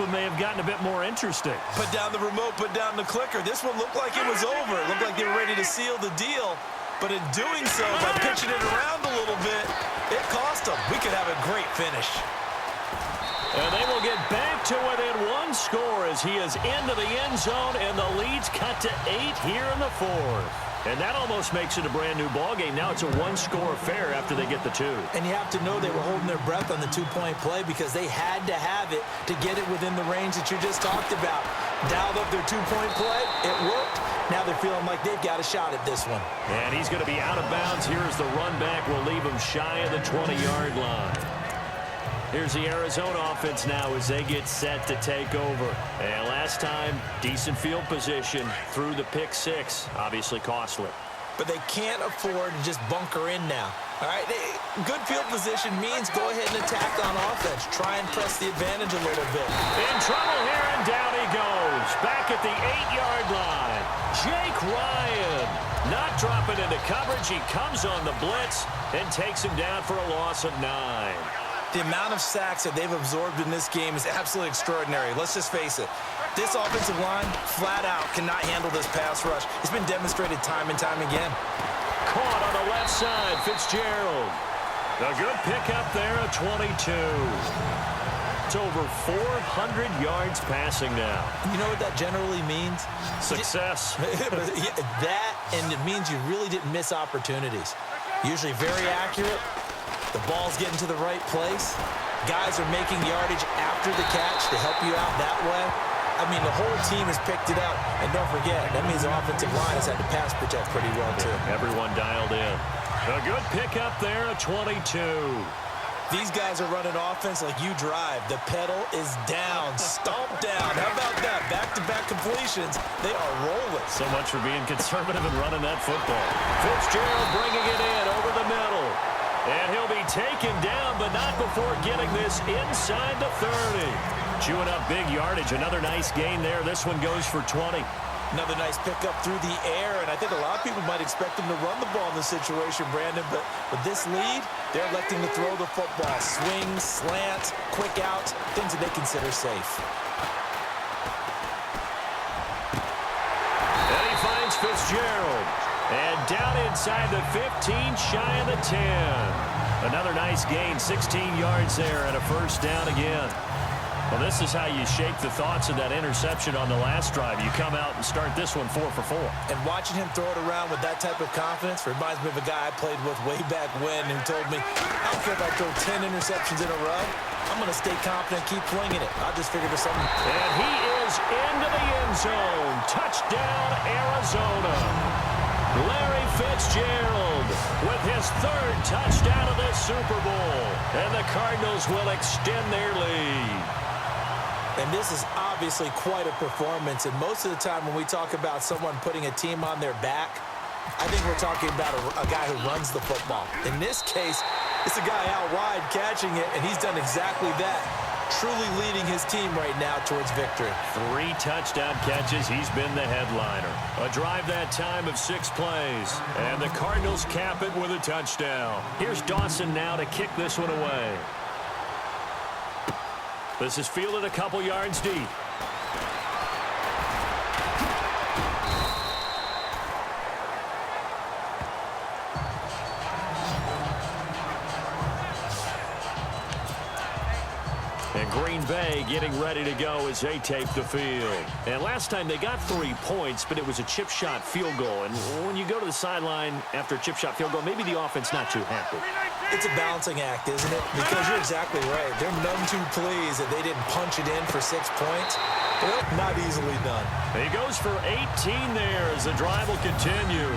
them may have gotten a bit more interesting. Put down the remote, put down the clicker. This one looked like it was over. It looked like they were ready to seal the deal. But in doing so, by pitching it around a little bit, it cost them. We could have a great finish. And they will get back to within one score as he is into the end zone, and the lead's cut to 8 here in the fourth. And that almost makes it a brand-new ballgame. Now it's a one-score affair after they get the 2. And you have to know they were holding their breath on the two-point play because they had to have it to get it within the range that you just talked about. Dialed up their two-point play. It worked. Now they're feeling like they've got a shot at this one. And he's going to be out of bounds. Here is the run back. We'll leave him shy of the 20-yard line. Here's the Arizona offense now as they get set to take over. And last time, decent field position through the pick 6. Obviously costly. But they can't afford to just bunker in now. All right, good field position means go ahead and attack on offense. Try and press the advantage a little bit. In trouble here, and down he goes. Back at the 8-yard line. Jake Ryan not dropping into coverage. He comes on the blitz and takes him down for a loss of 9. The amount of sacks that they've absorbed in this game is absolutely extraordinary. Let's just face it. This offensive line, flat out, cannot handle this pass rush. It's been demonstrated time and time again. Caught on the left side, Fitzgerald. A good pickup there at 22. It's over 400 yards passing now. You know what that generally means? Success. That, and it means you really didn't miss opportunities. Usually very accurate. The ball's getting to the right place. Guys are making yardage after the catch to help you out that way. I mean, the whole team has picked it up. And don't forget, that means the offensive line has had to pass protect pretty well, too. Everyone dialed in. A good pickup there at 22. These guys are running offense like you drive. The pedal is down, stomp down. How about that? Back-to-back completions. They are rolling. So much for being conservative and running that football. Fitzgerald bringing it in over the middle. And he'll be taken down, but not before getting this inside the 30. Chewing up big yardage. Another nice gain there. This one goes for 20. Another nice pickup through the air, and I think a lot of people might expect him to run the ball in this situation, Brandon, but with this lead, they're electing to throw the football. Swings, slants, quick outs, things that they consider safe. And he finds Fitzgerald. And down inside the 15, shy of the 10. Another nice gain, 16 yards there, and a first down again. Well, this is how you shake the thoughts of that interception on the last drive. You come out and start this one 4 for 4. And watching him throw it around with that type of confidence reminds me of a guy I played with way back when who told me, I don't care if I throw 10 interceptions in a row. I'm going to stay confident, keep flinging it. I'll just figure there's something. And he is into the end zone. Touchdown, Arizona. Larry Fitzgerald with his 3rd touchdown of this Super Bowl. And the Cardinals will extend their lead. And this is obviously quite a performance. And most of the time when we talk about someone putting a team on their back, I think we're talking about a guy who runs the football. In this case, it's a guy out wide catching it, and he's done exactly that. Truly leading his team right now towards victory. 3 touchdown catches. He's been the headliner. A drive that time of 6 plays. And the Cardinals cap it with a touchdown. Here's Dawson now to kick this one away. This is fielded a couple yards deep. And Green Bay getting ready to go as they take the field. And last time they got 3 points, but it was a chip shot field goal. And when you go to the sideline after a chip shot field goal, maybe the offense not too happy. It's a balancing act, isn't it? Because you're exactly right. They're none too pleased that they didn't punch it in for 6 points. Well, not easily done. He goes for 18 there as the drive will continue.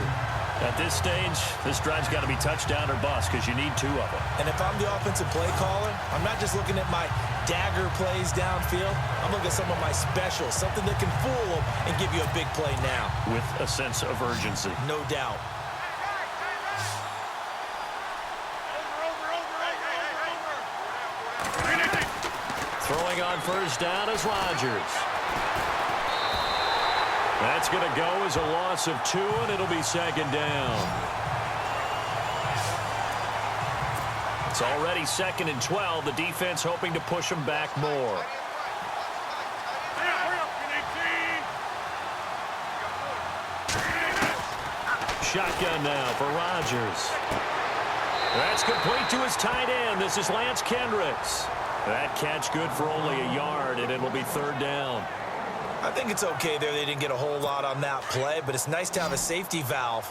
At this stage, this drive's got to be touchdown or bust because you need 2 of them. And if I'm the offensive play caller, I'm not just looking at my dagger plays downfield. I'm looking at some of my specials, something that can fool them and give you a big play now. With a sense of urgency. No doubt. Throwing on first down is Rodgers. That's going to go as a loss of 2, and it'll be 2nd down. It's already 2nd and 12. The defense hoping to push them back more. shotgun now for Rodgers. That's complete to his tight end. This is Lance Kendricks. That catch good for only a yard, and it'll be third down. I think it's okay there. They didn't get a whole lot on that play, but it's nice to have a safety valve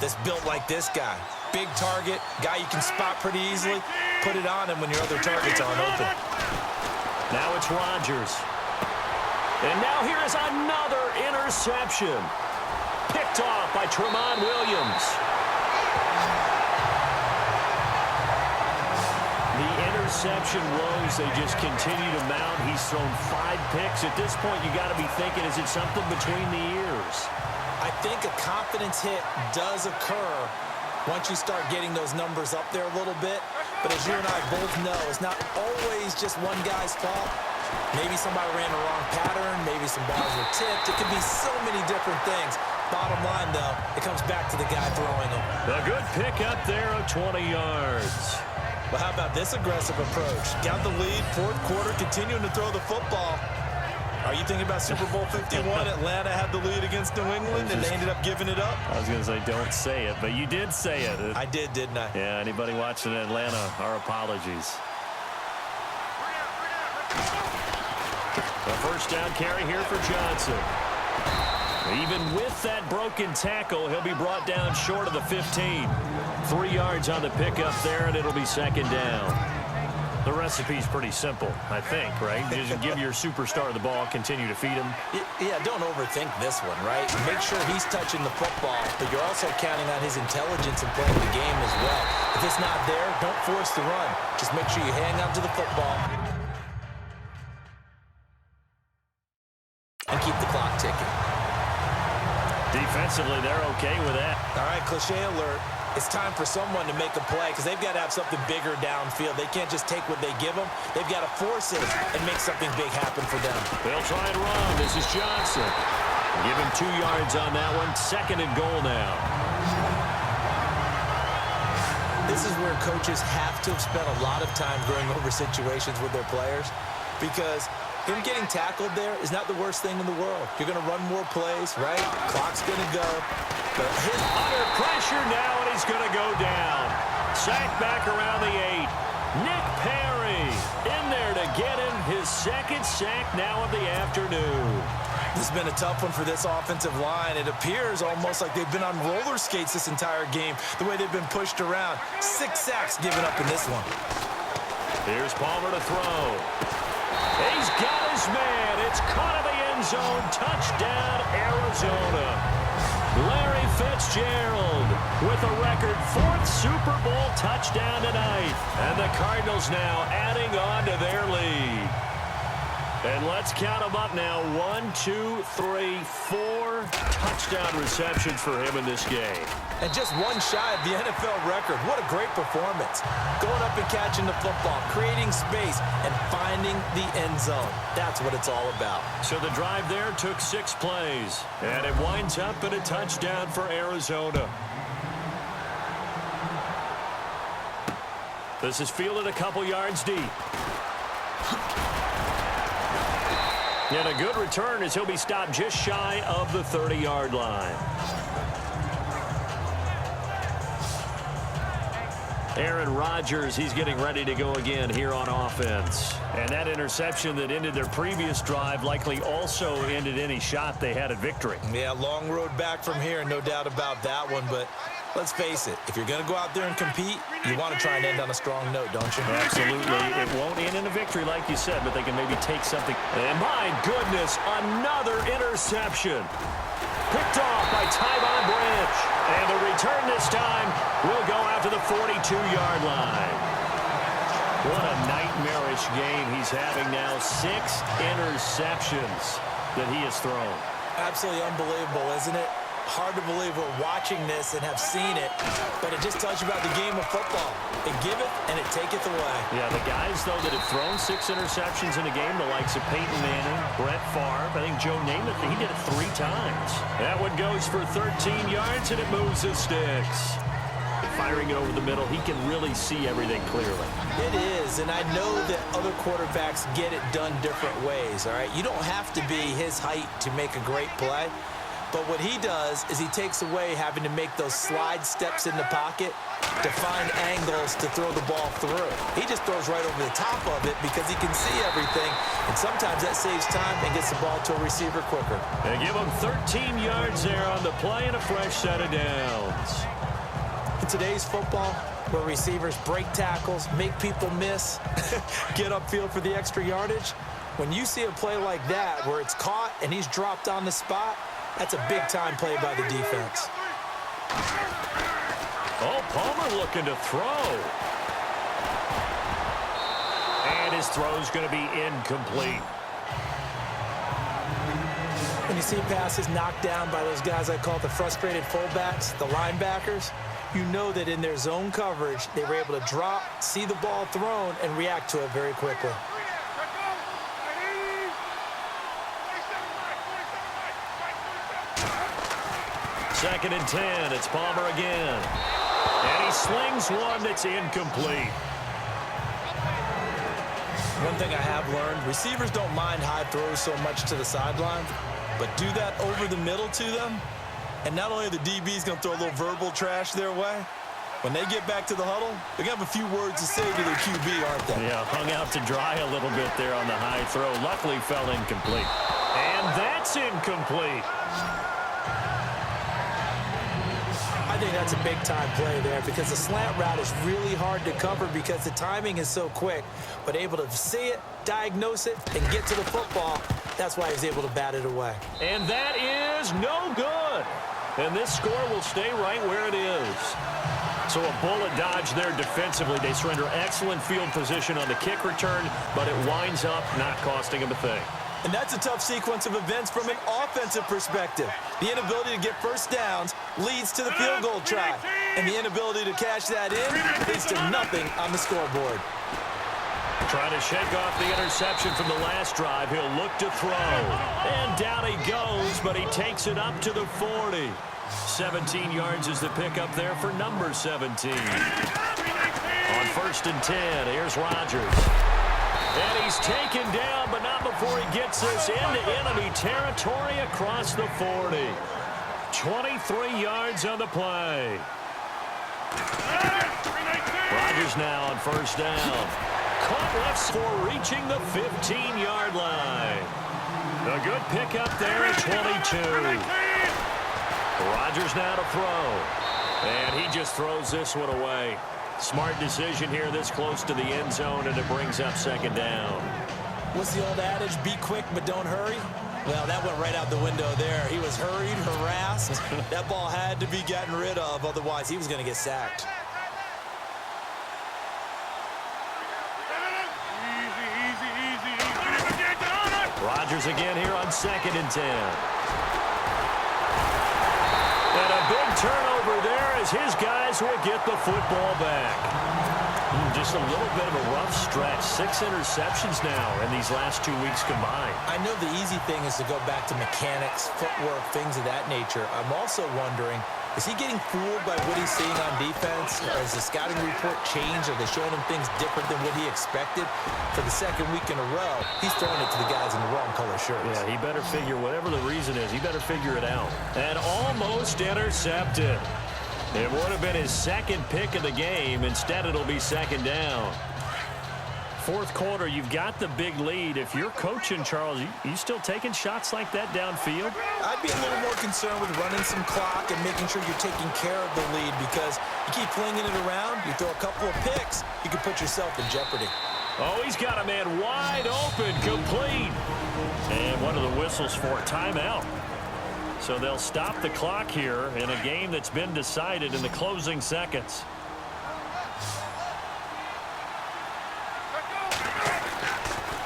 that's built like this guy. Big target, guy you can spot pretty easily. Put it on him when your other targets aren't open. Now it's Rodgers. And now here is another interception. Picked off by Tramon Williams. The interception woes, they just continue to mount. He's thrown 5 picks. At this point, you got to be thinking, is it something between the ears? I think a confidence hit does occur once you start getting those numbers up there a little bit. But as you and I both know, it's not always just one guy's fault. Maybe somebody ran the wrong pattern. Maybe some balls were tipped. It could be so many different things. Bottom line, though, it comes back to the guy throwing them. A good pick up there of 20 yards. But how about this aggressive approach? Got the lead, fourth quarter, continuing to throw the football. Are you thinking about Super Bowl 51? Atlanta had the lead against New England, and they ended up giving it up? I was going to say, don't say it, but you did say it. I did, didn't I? Yeah, anybody watching Atlanta, our apologies. A first down carry here for Johnson. Even with that broken tackle, he'll be brought down short of the 15. 3 yards on the pickup there, and it'll be second down. The recipe's pretty simple, I think, right? Just give your superstar the ball, continue to feed him. Yeah, don't overthink this one, right? Make sure he's touching the football, but you're also counting on his intelligence in playing the game as well. If it's not there, don't force the run. Just make sure you hang on to the football and keep the clock ticking. Defensively, they're okay with that. All right, cliche alert. It's time for someone to make a play because they've got to have something bigger downfield. They can't just take what they give them. They've got to force it and make something big happen for them. They'll try and run. This is Johnson. Give him 2 yards on that one. Second and goal now. This is where coaches have to have spent a lot of time going over situations with their players because him getting tackled there is not the worst thing in the world. You're going to run more plays, right? Clock's going to go. But he's under pressure now, and he's going to go down. Sacked back around the 8. Nick Perry in there to get him his second sack now of the afternoon. This has been a tough one for this offensive line. It appears almost like they've been on roller skates this entire game, the way they've been pushed around. 6 sacks given up in this one. Here's Palmer to throw. He's got his man. It's caught in the end zone. Touchdown, Arizona. Larry Fitzgerald with a record 4th Super Bowl touchdown tonight. And the Cardinals now adding on to their lead. And let's count them up now. 1, 2, 3, 4 touchdown receptions for him in this game. And just one shy of the NFL record. What a great performance. Going up and catching the football, creating space, and finding the end zone. That's what it's all about. So the drive there took 6 plays. And it winds up in a touchdown for Arizona. This is fielded a couple yards deep. And a good return as he'll be stopped just shy of the 30-yard line. Aaron Rodgers, he's getting ready to go again here on offense. And that interception that ended their previous drive likely also ended any shot they had at victory. Yeah, long road back from here, no doubt about that one. But let's face it, if you're going to go out there and compete, you want to try and end on a strong note, don't you? Absolutely. It won't end in a victory like you said, but they can maybe take something. And my goodness, another interception. Picked off by Tyvon Branch. And the return this time will go out to the 42-yard line. What a nightmarish game he's having now. 6 interceptions that he has thrown. Absolutely unbelievable, isn't it? Hard to believe we're watching this and have seen it, but it just tells you about the game of football. It giveth and it taketh away. Yeah, the guys, though, that have thrown 6 interceptions in a game, the likes of Peyton Manning, Brett Favre, I think Joe Namath, he did it 3 times. That one goes for 13 yards, and it moves the sticks. Firing it over the middle, he can really see everything clearly. It is, and I know that other quarterbacks get it done different ways, all right? You don't have to be his height to make a great play. But what he does is he takes away having to make those slide steps in the pocket to find angles to throw the ball through. He just throws right over the top of it because he can see everything, and sometimes that saves time and gets the ball to a receiver quicker. They give him 13 yards there on the play and a fresh set of downs. In today's football, where receivers break tackles, make people miss, get upfield for the extra yardage, when you see a play like that where it's caught and he's dropped on the spot, that's a big-time play by the defense. Oh, Palmer looking to throw. And his throw's going to be incomplete. When you see passes knocked down by those guys I call the frustrated fullbacks, the linebackers, you know that in their zone coverage, they were able to drop, see the ball thrown, and react to it very quickly. Second and 10. It's Palmer again. And he slings one that's incomplete. One thing I have learned, receivers don't mind high throws so much to the sideline, but do that over the middle to them, and not only are the DBs going to throw a little verbal trash their way, when they get back to the huddle, they're going to have a few words to say to their QB, aren't they? Yeah, hung out to dry a little bit there on the high throw. Luckily fell incomplete. And that's incomplete. I think that's a big-time play there because the slant route is really hard to cover because the timing is so quick. But able to see it, diagnose it, and get to the football, that's why he's able to bat it away. And that is no good. And this score will stay right where it is. So a bullet dodge there defensively. They surrender excellent field position on the kick return, but it winds up not costing them a thing. And that's a tough sequence of events from an offensive perspective. The inability to get first downs leads to the field goal try. And the inability to cash that in leads to nothing on the scoreboard. Trying to shake off the interception from the last drive. He'll look to throw. And down he goes, but he takes it up to the 40. 17 yards is the pickup there for number 17. On first and 10, here's Rodgers. And he's taken down, but not before he gets this into enemy territory across the 40. 23 yards on the play. Rodgers now on first down. Caught left for reaching the 15-yard line. A good pickup there at 22. Rodgers now to throw. And he just throws this one away. Smart decision here this close to the end zone, and it brings up second down. What's the old adage, be quick but don't hurry? Well, that went right out the window there. He was hurried, harassed. That ball had to be gotten rid of, otherwise he was going to get sacked. Rodgers again here on second and 10. And a big turnover there as his guys will get the football back. Just a little bit of a rough stretch. 6 interceptions now in these last 2 weeks combined. I know the easy thing is to go back to mechanics, footwork, things of that nature. I'm also wondering, is he getting fooled by what he's seeing on defense? Or has the scouting report changed? Are they showing him things different than what he expected? For the second week in a row, he's throwing it to the guys in the wrong color shirts. Yeah, he better figure, whatever the reason is, he better figure it out. And almost intercepted. It would have been his second pick of the game. Instead, it'll be second down. Fourth quarter, you've got the big lead. If you're coaching, Charles, you still taking shots like that downfield? I'd be a little more concerned with running some clock and making sure you're taking care of the lead, because you keep flinging it around, you throw a couple of picks, you can put yourself in jeopardy. Oh, he's got a man wide open, complete. And what are the whistles for? Timeout. So they'll stop the clock here in a game that's been decided in the closing seconds.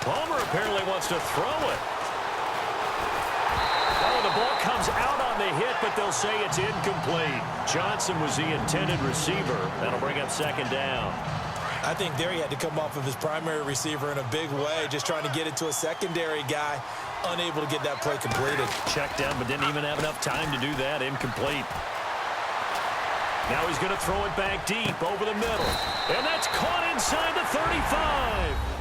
Palmer apparently wants to throw it. Oh, the ball comes out on the hit, but they'll say it's incomplete. Johnson was the intended receiver. That'll bring up second down. I think there he had to come off of his primary receiver in a big way, just trying to get it to a secondary guy, unable to get that play completed. Checked down, but didn't even have enough time to do that. Incomplete. Now he's going to throw it back deep over the middle. And that's caught inside the 35.